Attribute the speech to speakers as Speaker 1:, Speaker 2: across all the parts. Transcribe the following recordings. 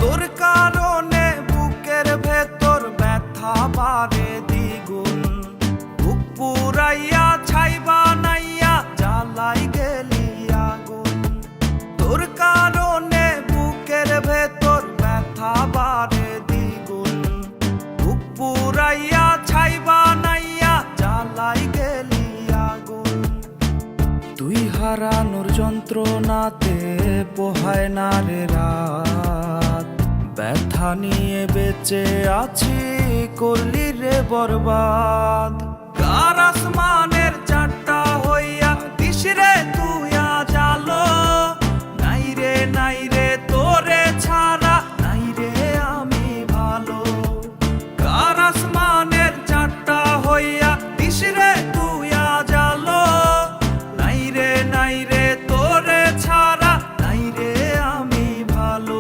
Speaker 1: তোর কারণে বুকের ভেতর ব্যথা বাড়ে দ্বিগুণ। বুক পুরাইয়া ছাই বানাইয়া জ্বালাই গেলি আগুন। তোর কারণে বুকের ভেতর ব্যথা বাড়ে দ্বিগুণ। বুক পুরাইয়া ছাই বানাইয়া জ্বালাই গেলি আগুন। তুই হারানোর যন্ত্রণাতে পোহায় না রে রাত। ব্যথা নিয়ে বেঁচে আছি করলি রে বরবাদ। কার আসমানের চারটা হইয়া দিস রে তুই আজ আলো। নাই রে তোরে ছাড়া নাই রে আমি ভালো। কার আসমানের চারটা হইয়া দিস রে তুই আজ আলো। নাই রে তোরে ছাড়া নাই রে আমি ভালো।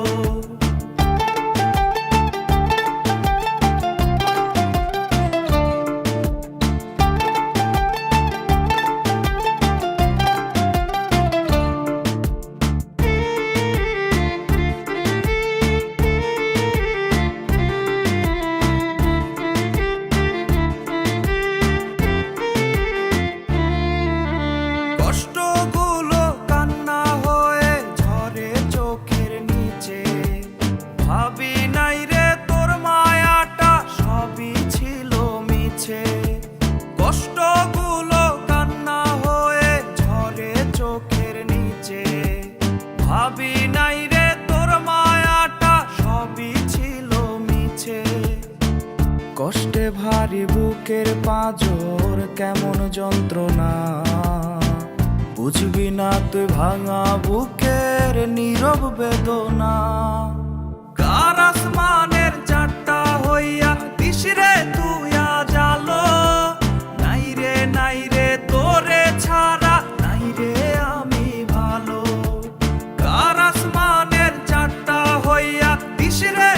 Speaker 1: কষ্টগুলো কান্না হয়ে ঝরে চোখের নিচে। ভাবি নাই রে তোর মায়াটা সবই ছিল মিছে। কষ্টগুলো কান্না হয়ে ঝরে চোখের নিচে। ভাবি নাই রে তোর মায়াটা সবই ছিল মিছে। কষ্টে ভারী বুকের পাঁজর কেমন যন্ত্রণা। বুঝবি না তুই ভাঙা বুকের নীরব বেদনা। কার আসমানের চারটা হইয়া দিস রে তুই আজ আলো। নাই রে তোরে ছাড়া নাই রে আমি ভালো। কার আসমানের চারটা হইয়া দিস রে